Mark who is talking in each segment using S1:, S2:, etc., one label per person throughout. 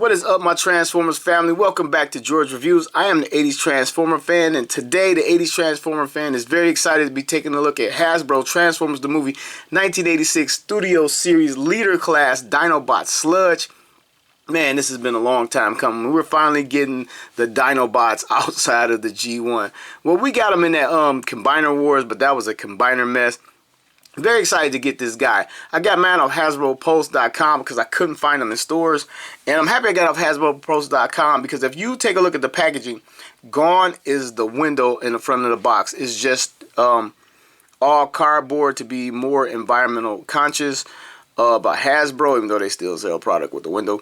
S1: What is up, my Transformers family? Welcome back to George Reviews. I am the 80s Transformer fan, and today the 80s Transformer fan is very excited to be taking a look at Hasbro Transformers the movie 1986 Studio Series Leader Class Dinobot Sludge. Man, this has been a long time coming. We're finally getting the Dinobots outside of the G1. Well, we got them in that Combiner Wars, but that was a Combiner mess. Very excited to get this guy. I got mine off HasbroPost.com because I couldn't find them in stores. And I'm happy I got off HasbroPost.com because if you take a look at the packaging, gone is the window in the front of the box. It's just all cardboard to be more environmental conscious by Hasbro, even though they still sell product with the window.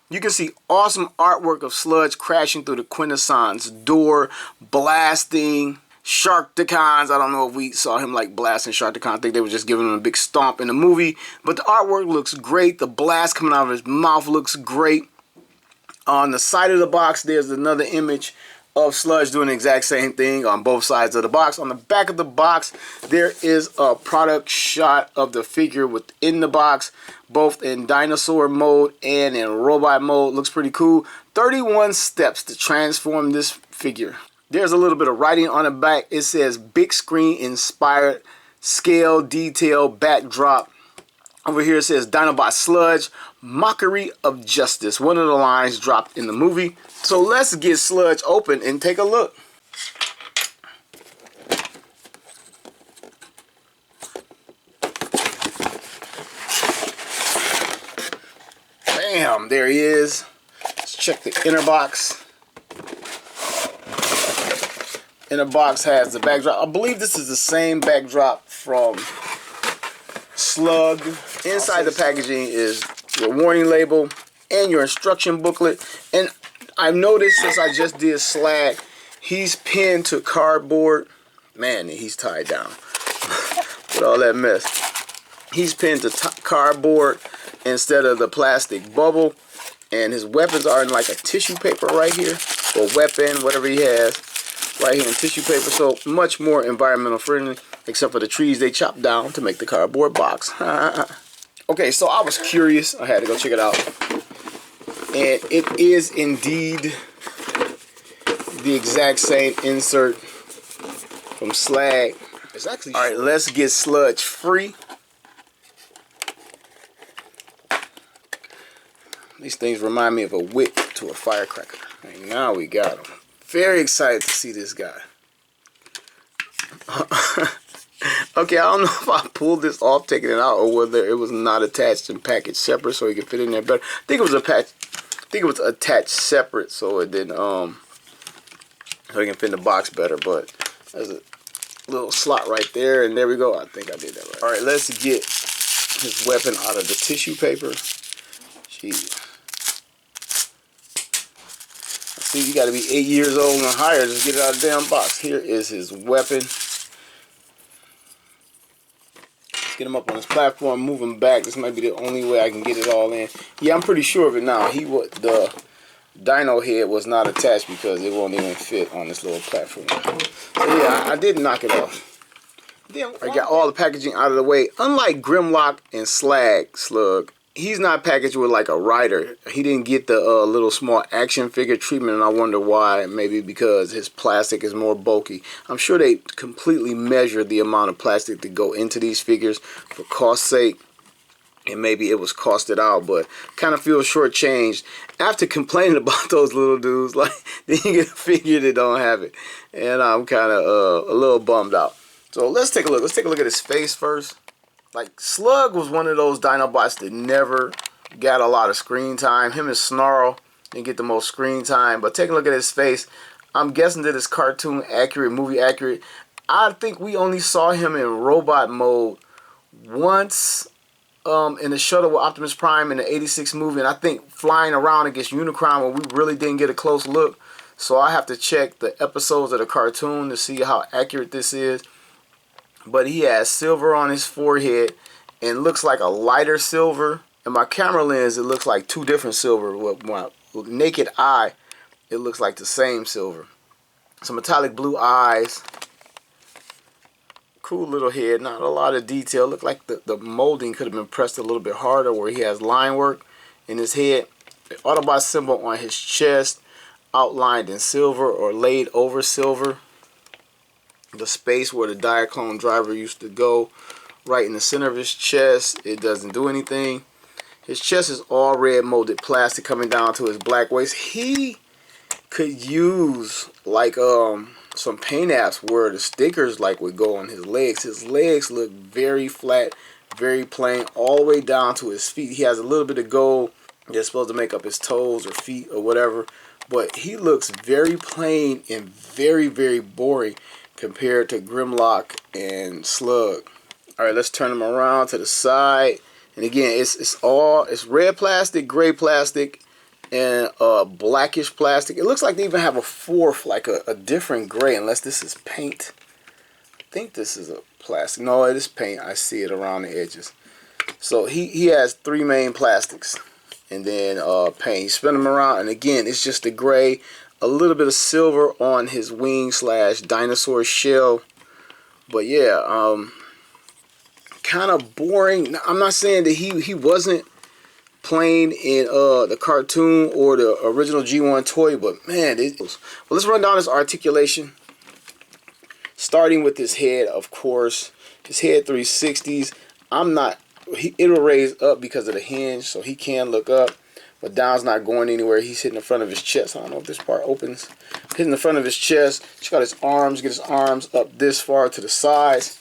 S1: You can see awesome artwork of Sludge crashing through the Quintessence door, blasting Sharkticons. I don't know if we saw him like blasting Sharkticon. I think they were just giving him a big stomp in the movie. But the artwork looks great. The blast coming out of his mouth looks great. On the side of the box, there's another image of Sludge doing the exact same thing on both sides of the box. On the back of the box, there is a product shot of the figure within the box, both in dinosaur mode and in robot mode. Looks pretty cool. 31 steps to transform this figure. There's a little bit of writing on the back. It says big screen inspired scale detail backdrop. Over here it says Dinobot Sludge, mockery of justice. One of the lines dropped in the movie. So let's get Sludge open and take a look. Bam, there he is. Let's check the inner box. Inner box has the backdrop. I believe this is the same backdrop from Slug. Inside the packaging is your warning label and your instruction booklet. And I've noticed since I just did Slag, he's pinned to cardboard. Man, he's tied down with all that mess. He's pinned to cardboard instead of the plastic bubble. And his weapons are in like a tissue paper right here. Or weapon, whatever he has. Right here in tissue paper, so much more environmental friendly, except for the trees they chopped down to make the cardboard box. Okay, so I was curious. I had to go check it out. And it is indeed the exact same insert from Slag. It's actually alright, let's get Sludge free. These things remind me of a wick to a firecracker. And now we got him. Very excited to see this guy. Okay, I don't know if I pulled this off taking it out or whether it was not attached and packaged separate so he could fit in there better. I think it was attached separate so it didn't so it can fit in the box better, but there's a little slot right there, and there we go. I think I did that right. Alright, let's get his weapon out of the tissue paper. Jeez. See, you got to be 8 years old and higher. Just get it out of the damn box. Here is his weapon. Let's get him up on his platform. Move him back. This might be the only way I can get it all in. Yeah, I'm pretty sure of it now. The dino head was not attached because it won't even fit on this little platform. So yeah, I did knock it off. I got all the packaging out of the way. Unlike Grimlock and Slug, he's not packaged with like a rider. He didn't get the little small action figure treatment, and I wonder why. Maybe because his plastic is more bulky. I'm sure they completely measured the amount of plastic to go into these figures for cost's sake, and maybe it was costed out, but kind of feels shortchanged after complaining about those little dudes. Like, then you get a figure that don't have it, and I'm kind of a little bummed out. So let's take a look. Let's take a look at his face first. Like, Slug was one of those Dinobots that never got a lot of screen time. Him and Snarl didn't get the most screen time. But take a look at his face. I'm guessing that it's cartoon accurate, movie accurate. I think we only saw him in robot mode once in the shuttle with Optimus Prime in the 86 movie. And I think flying around against Unicron where we really didn't get a close look. So I have to check the episodes of the cartoon to see how accurate this is. But he has silver on his forehead and looks like a lighter silver. In my camera lens, it looks like two different silver. With my naked eye, it looks like the same silver. Some metallic blue eyes. Cool little head. Not a lot of detail. Look like the molding could have been pressed a little bit harder where he has line work in his head. The Autobot symbol on his chest, outlined in silver or laid over silver. The space where the Diaclone driver used to go, right in the center of his chest. It doesn't do anything. His chest is all red molded plastic coming down to his black waist. He could use like some paint apps where the stickers like would go on his legs. His legs look very flat, very plain, all the way down to his feet. He has a little bit of gold that's supposed to make up his toes or feet or whatever, but he looks very plain and very, very boring compared to Grimlock and Slug. All right, let's turn him around to the side. And again, it's red plastic, gray plastic, and blackish plastic. It looks like they even have a fourth, like a different gray, unless this is paint. I think this is a plastic. No, it is paint. I see it around the edges. So he has three main plastics, and then paint. You spin them around, and again, it's just the gray, a little bit of silver on his wing / dinosaur shell. But yeah, kind of boring. Now, I'm not saying that he wasn't playing in the cartoon or the original G1 toy, but man, well, let's run down his articulation. Starting with his head, of course. His head 360s. It'll raise up because of the hinge, so he can look up. But down's not going anywhere. He's hitting the front of his chest. I don't know if this part opens. Hitting the front of his chest. Check out his arms. Get his arms up this far to the sides.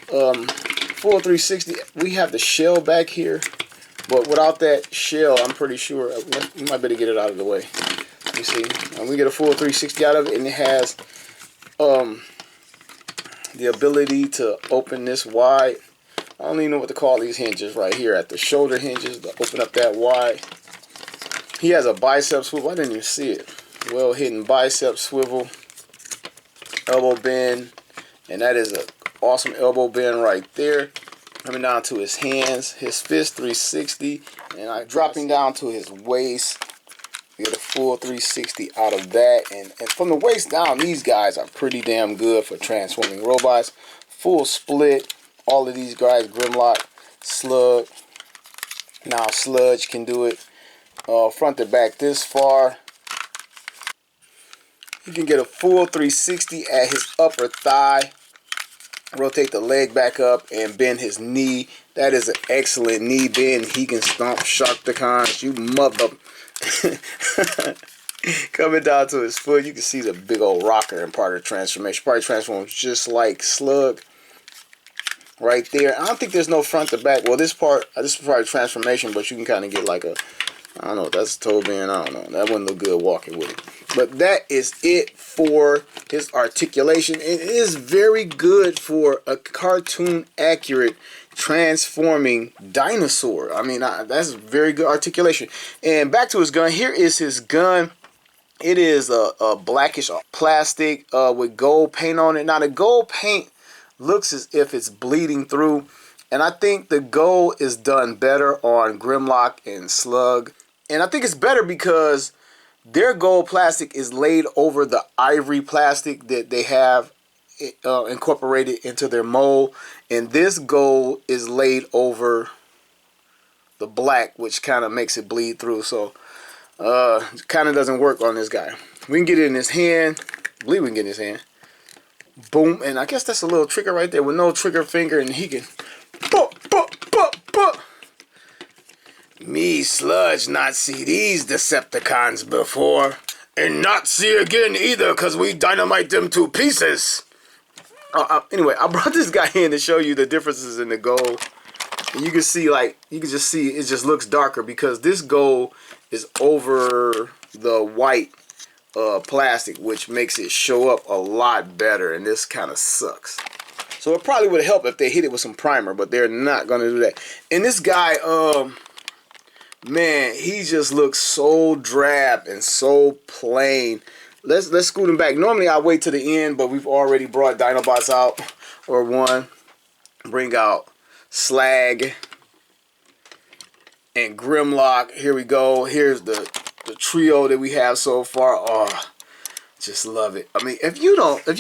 S1: Full 360. We have the shell back here. But without that shell, I'm pretty sure you might better get it out of the way. Let me see. We get a full 360 out of it, and it has the ability to open this wide. I don't even know what to call these hinges right here at the shoulder hinges to open up that wide. He has a bicep swivel. I didn't even see it. Well hidden bicep swivel, elbow bend, and that is an awesome elbow bend right there. Coming down to his hands, his fist 360, and dropping down to his waist. We get a full 360 out of that, and from the waist down, these guys are pretty damn good for transforming robots. Full split. All of these guys, Grimlock, Slug. Now Sludge can do it. Front to back this far. You can get a full 360 at his upper thigh. Rotate the leg back up and bend his knee. That is an excellent knee bend. He can stomp Sharkticons. You mother. Coming down to his foot, you can see the big old rocker in part of the transformation. Probably transforms just like Slug. Right there. I don't think there's no front to back. Well, this is probably transformation, but you can kind of get like a, I don't know, that's a toe bend. I don't know. That wouldn't look good walking with it. But that is it for his articulation. It is very good for a cartoon accurate transforming dinosaur. I mean, that's very good articulation. And back to his gun. Here is his gun. It is a blackish plastic with gold paint on it. Now, the gold paint looks as if it's bleeding through, and I think the gold is done better on Grimlock and Slug, and I think it's better because their gold plastic is laid over the ivory plastic that they have incorporated into their mold, and this gold is laid over the black, which kind of makes it bleed through. So it kind of doesn't work on this guy. We can get it in his hand. I believe we can get in his hand. Boom, and I guess that's a little trigger right there with no trigger finger, and he can Me, Sludge, not see these Decepticons before, and not see again either, because we dynamite them to pieces. Anyway, I brought this guy in to show you the differences in the gold. And you can see, like, you can just see it just looks darker because this gold is over the white plastic, which makes it show up a lot better, and this kind of sucks. So it probably would help if they hit it with some primer, but they're not going to do that. And this guy, man, he just looks so drab and so plain. Let's scoot him back. Normally I wait to the end, but we've already brought Dinobots out, or one. Bring out Slag and Grimlock. Here we go. Here's the trio that we have so far. Oh, just love it. I mean, if you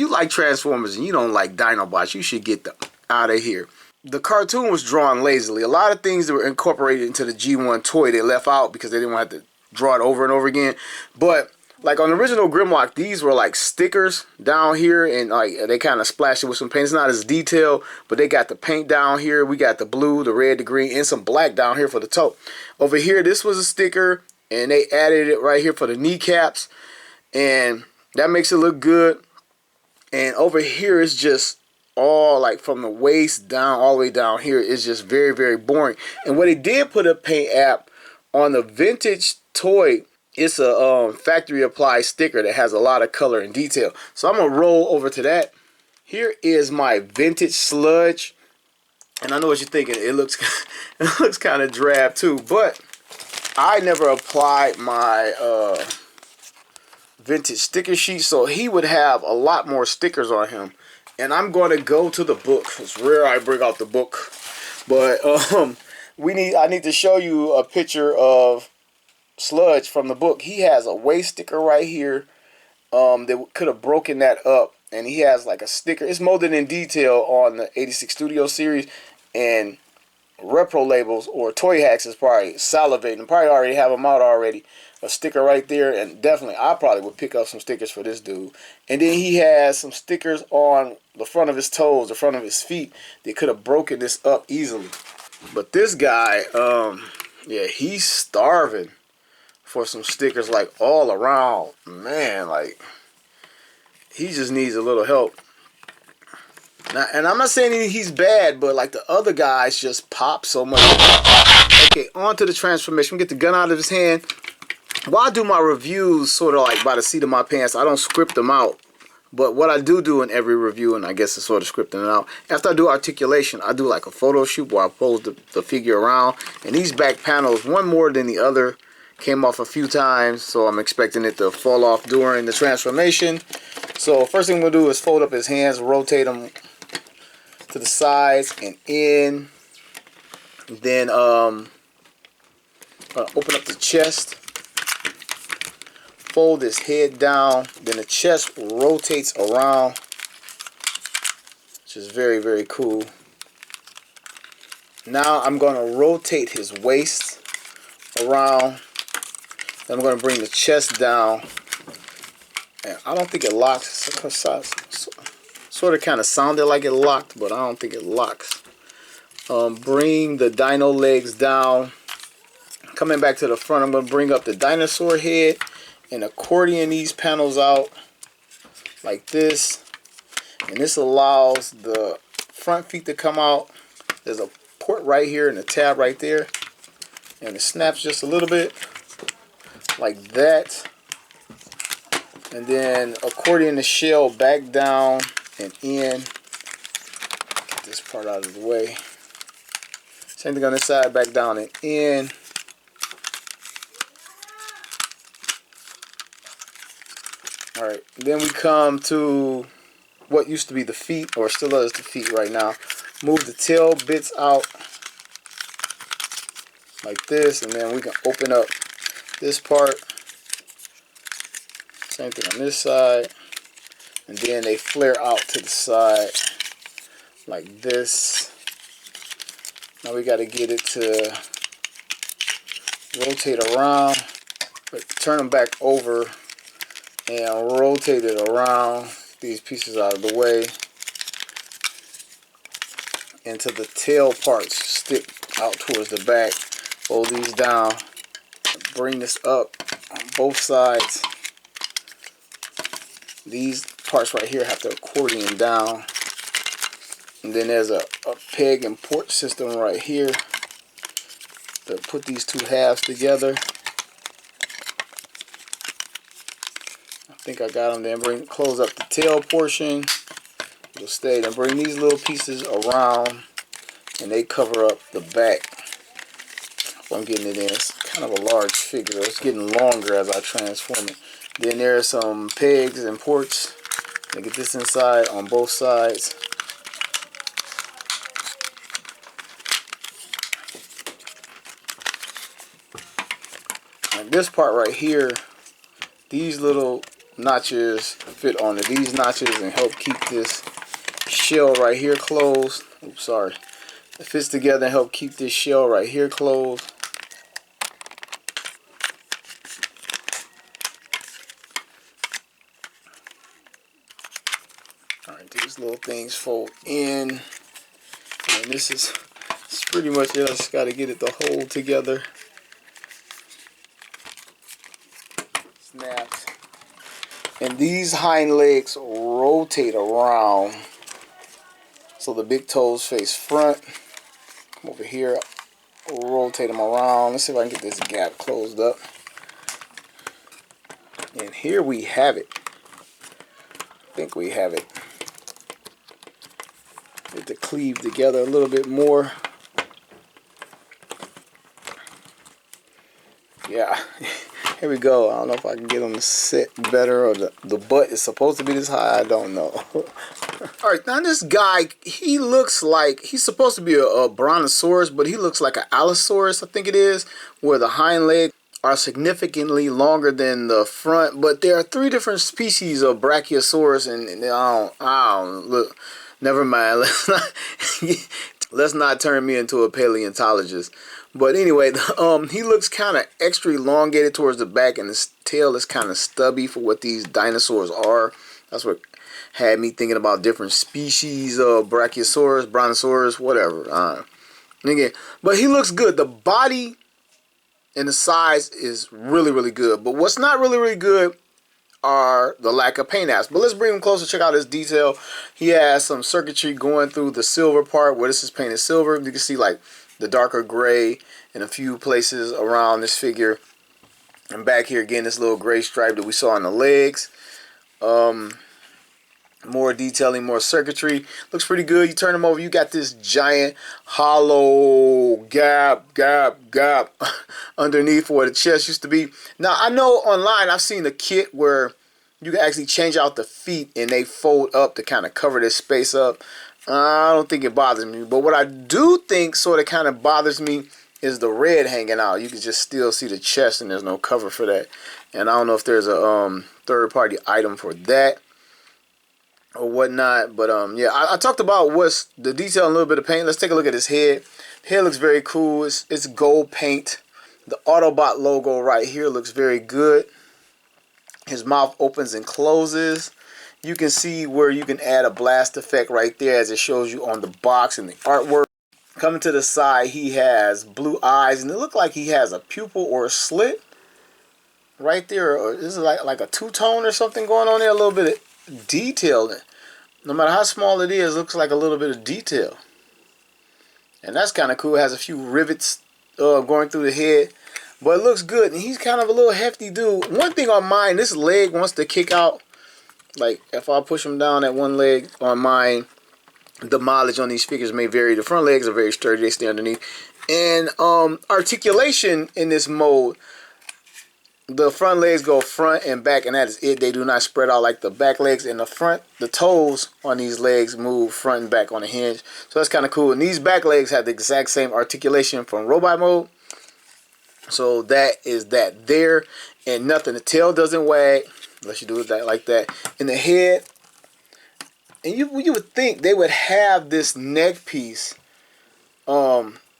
S1: like Transformers and you don't like Dinobots, you should get them out of here. The cartoon was drawn lazily. A lot of things that were incorporated into the G1 toy they left out because they didn't want to draw it over and over again. But like on the original Grimlock, these were like stickers down here, and like they kind of splashed it with some paint. It's not as detailed, but they got the paint down here. We got the blue, the red, the green, and some black down here for the toe. Over here, this was a sticker, and they added it right here for the kneecaps, and that makes it look good. And over here is just all like from the waist down all the way down here is just very, very boring. And what they did put a paint app on the vintage toy, it's a factory applied sticker that has a lot of color and detail. So I'm gonna roll over to that. Here is my vintage Sludge, and I know what you're thinking. It looks it looks kind of drab too, but I never applied my vintage sticker sheet, so he would have a lot more stickers on him. And I'm going to go to the book. It's rare I bring out the book, but I need to show you a picture of Sludge from the book. He has a waist sticker right here that could have broken that up, and he has like a sticker. It's molded in detail on the 86 Studio series, and Repro Labels or Toy Hacks is probably salivating. Probably already have them out already. A sticker right there, and definitely I probably would pick up some stickers for this dude. And then he has some stickers on the front of his toes, the front of his feet. They could have broken this up easily. But this guy, yeah, he's starving for some stickers like all around. Man, like he just needs a little help. Now, and I'm not saying he's bad, but like the other guys just pop so much. Okay, on to the transformation. We get the gun out of his hand. While I do my reviews sort of like by the seat of my pants, I don't script them out. But what I do in every review, and I guess it's sort of scripting it out, after I do articulation, I do like a photo shoot where I pose the figure around. And these back panels, one more than the other, came off a few times, so I'm expecting it to fall off during the transformation. So first thing we'll do is fold up his hands, rotate them to the sides and in. Then open up the chest. Fold his head down, then the chest rotates around, which is very, very cool. Now I'm going to rotate his waist around. Then I'm going to bring the chest down, and I don't think it locks. Sort of kind of sounded like it locked, but I don't think it locks. Bring the dino legs down. Coming back to the front, I'm going to bring up the dinosaur head and accordion these panels out like this, and this allows the front feet to come out. There's a port right here and a tab right there, and it snaps just a little bit like that, and then accordion the shell back down and in. Get this part out of the way. Same thing on this side, back down and in. Alright, then we come to what used to be the feet, or still is the feet right now. Move the tail bits out like this, and then we can open up this part. Same thing on this side. And then they flare out to the side like this. Now we got to get it to rotate around, but turn them back over and rotate it around. These pieces out of the way until the tail parts stick out towards the back. Fold these down, bring this up on both sides. These parts right here have to accordion down, and then there's a peg and port system right here to put these two halves together. I think I got them. Then close up the tail portion. It'll stay. Then bring these little pieces around, and they cover up the back. I'm getting it in. It's kind of a large figure. It's getting longer as I transform it. Then there are some pegs and ports. I get this inside on both sides. And this part right here, these little notches fit onto these notches and help keep this shell right here closed. Oops, sorry. It fits together and help keep this shell right here closed. These little things fold in, and this is pretty much it. I just got to get it to hold together. Snaps. And these hind legs rotate around, so the big toes face front. Come over here, rotate them around. Let's see if I can get this gap closed up. And here we have it. I think we have it. Get to cleave together a little bit more. Yeah, here we go. I don't know if I can get them to sit better, or the butt is supposed to be this high. I don't know. Alright, now this guy, he looks like, he's supposed to be a brontosaurus, but he looks like an allosaurus, I think it is, where the hind legs are significantly longer than the front. But there are 3 different species of brachiosaurus, and I don't look. Never mind. Let's not turn me into a paleontologist. But anyway, he looks kind of extra elongated towards the back, and his tail is kind of stubby for what these dinosaurs are. That's what had me thinking about different species of brachiosaurus, brontosaurus, whatever. Again, but he looks good. The body and the size is really, really good. But what's not really, really good are the lack of paint apps. But let's bring him closer, check out his detail. He has some circuitry going through the silver part where this is painted silver. You can see like the darker gray in a few places around this figure. And back here again, this little gray stripe that we saw on the legs. More detailing, more circuitry. Looks pretty good. You turn them over, you got this giant hollow gap underneath where the chest used to be. Now, I know online I've seen a kit where you can actually change out the feet and they fold up to kind of cover this space up. I don't think it bothers me. But what I do think sort of kind of bothers me is the red hanging out. You can just still see the chest and there's no cover for that. And I don't know if there's a third-party item for that or whatnot. But yeah, I talked about what's the detail and a little bit of paint. Let's take a look at his head. The head looks very cool. It's gold paint. The Autobot logo right here looks very good. His mouth opens and closes. You can see where you can add a blast effect right there as it shows you on the box and the artwork. Coming to the side, he has blue eyes, and it looks like he has a pupil or a slit right there. Or this is like a two-tone or something going on there. A little bit of detail. No matter how small it is, it looks like a little bit of detail. And that's kind of cool. It has a few rivets going through the head. But it looks good. And he's kind of a little hefty dude. One thing on mine, this leg wants to kick out. Like, if I push him down at one leg on mine, the mileage on these figures may vary. The front legs are very sturdy. They stay underneath. And articulation in this mode, the front legs go front and back, and that is it. They do not spread out like the back legs. In the front, the toes on these legs move front and back on the hinge. So that's kind of cool. And these back legs have the exact same articulation from robot mode. So that is that there. And nothing. The tail doesn't wag unless you do it like that. In the head, and you would think they would have this neck piece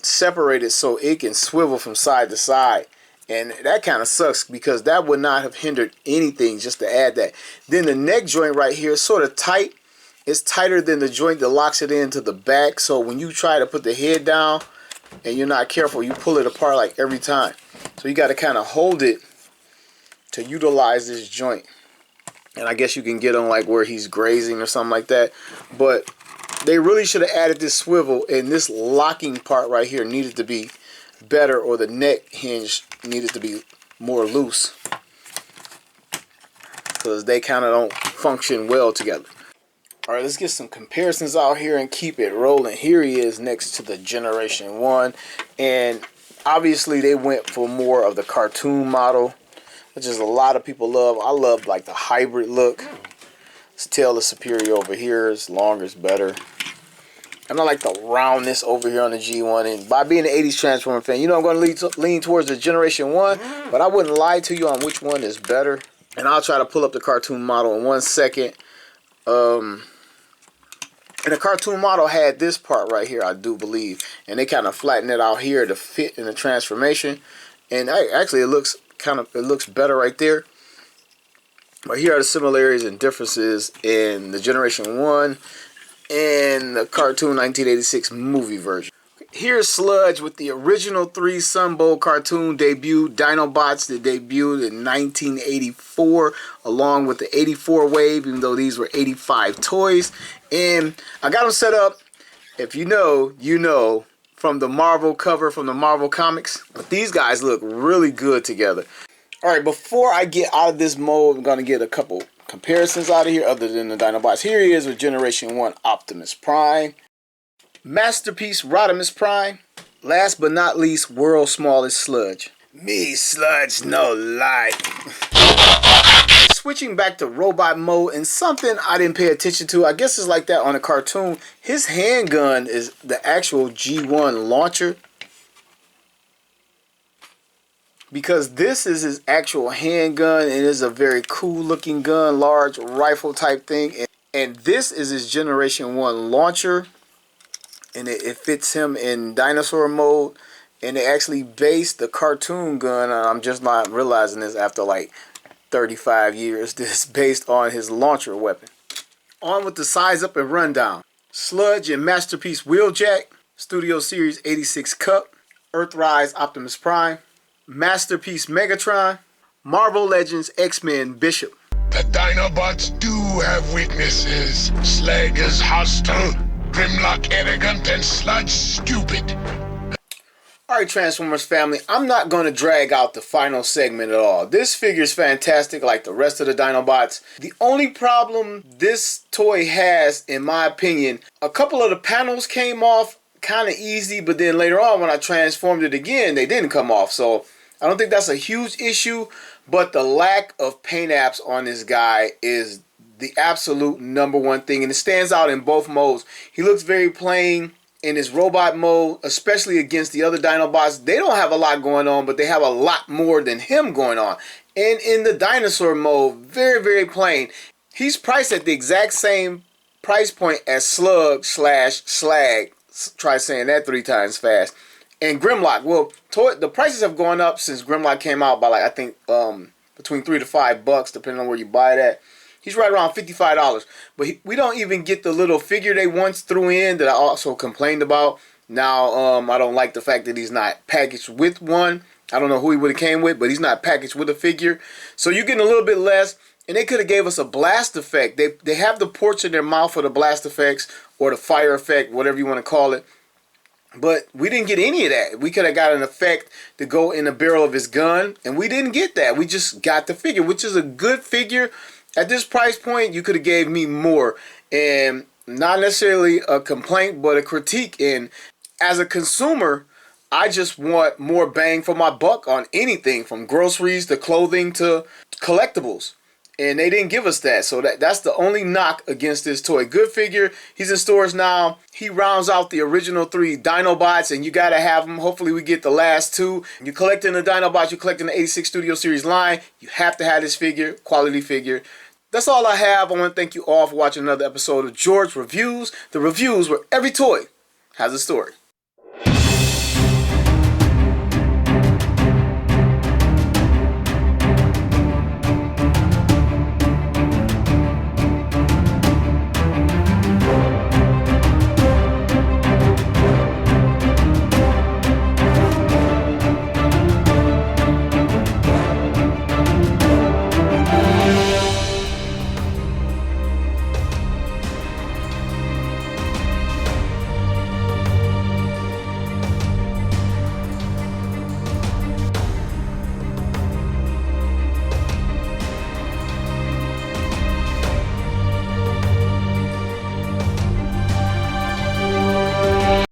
S1: separated so it can swivel from side to side. And that kind of sucks because that would not have hindered anything just to add that. Then the neck joint right here is sort of tight. It's tighter than the joint that locks it into the back. So when you try to put the head down and you're not careful, you pull it apart like every time. So you got to kind of hold it to utilize this joint. And I guess you can get on like where he's grazing or something like that. But they really should have added this swivel, and this locking part right here needed to be better, or the neck hinge needed to be more loose, because they kind of don't function well together. Alright, let's get some comparisons out here and keep it rolling. Here he is next to the Generation 1. And obviously they went for more of the cartoon model, which is a lot of people love. I love like the hybrid look. His tail is superior over here. It's longer, it's better. And I like the roundness over here on the G1. And by being an 80s Transformer fan, you know I'm going to lean towards the Generation 1. But I wouldn't lie to you on which one is better. And I'll try to pull up the cartoon model in 1 second. And the cartoon model had this part right here, I do believe. And they kind of flattened it out here to fit in the transformation. And actually it looks better right there. But here are the similarities and differences in the Generation 1 and the cartoon 1986 movie version. Here's Sludge with the original 3 Sunbow cartoon debut, Dinobots, that debuted in 1984, along with the 84 wave, even though these were 85 toys. And I got them set up, if you know, you know, from the Marvel cover from the Marvel comics. But these guys look really good together. Alright, before I get out of this mode, I'm going to get a couple comparisons out of here other than the Dinobots. Here he is with Generation 1 Optimus Prime. Masterpiece Rodimus Prime. Last but not least, World's Smallest Sludge. Me, Sludge, no lie. Switching back to robot mode, and something I didn't pay attention to, I guess it's like that on a cartoon, his handgun is the actual G1 launcher. Because this is his actual handgun, and it is a very cool looking gun, large rifle type thing. And this is his Generation 1 launcher. And it fits him in dinosaur mode. And they actually based the cartoon gun, I'm just not realizing this after like 35 years, this is based on his launcher weapon. On with the size up and rundown. Sludge and Masterpiece Wheeljack, Studio Series 86 Cup, Earthrise Optimus Prime, Masterpiece Megatron, Marvel Legends X-Men Bishop.
S2: The Dinobots do have weaknesses. Slag is hostile, Grimlock arrogant, and Sludge stupid.
S1: Alright, Transformers family, I'm not going to drag out the final segment at all. This figure is fantastic like the rest of the Dinobots. The only problem this toy has, in my opinion, a couple of the panels came off kind of easy, but then later on when I transformed it again, they didn't come off. So I don't think that's a huge issue, but the lack of paint apps on this guy is the absolute #1 thing, and it stands out in both modes. He looks very plain in his robot mode, especially against the other Dinobots. They don't have a lot going on, but they have a lot more than him going on. And in the dinosaur mode, very, very plain. He's priced at the exact same price point as Slug/Slag. Try saying that 3 times fast. And Grimlock. Well, the prices have gone up since Grimlock came out by like, I think, between $3 to $5, depending on where you buy it at. He's right around $55, but we don't even get the little figure they once threw in that I also complained about. Now, I don't like the fact that he's not packaged with one. I don't know who he would have came with, but he's not packaged with a figure. So you're getting a little bit less, and they could have gave us a blast effect. They have the ports in their mouth for the blast effects or the fire effect, whatever you want to call it. But we didn't get any of that. We could have got an effect to go in the barrel of his gun, and we didn't get that. We just got the figure, which is a good figure. At this price point, you could have gave me more. And not necessarily a complaint, but a critique. And as a consumer, I just want more bang for my buck on anything, from groceries to clothing to collectibles. And they didn't give us that. So that's the only knock against this toy. Good figure. He's in stores now. He rounds out the original 3 Dinobots, and you got to have them. Hopefully we get the last 2. You're collecting the Dinobots, you're collecting the 86 Studio Series line. You have to have this figure, quality figure. That's all I have. I want to thank you all for watching another episode of George Reviews. The reviews where every toy has a story.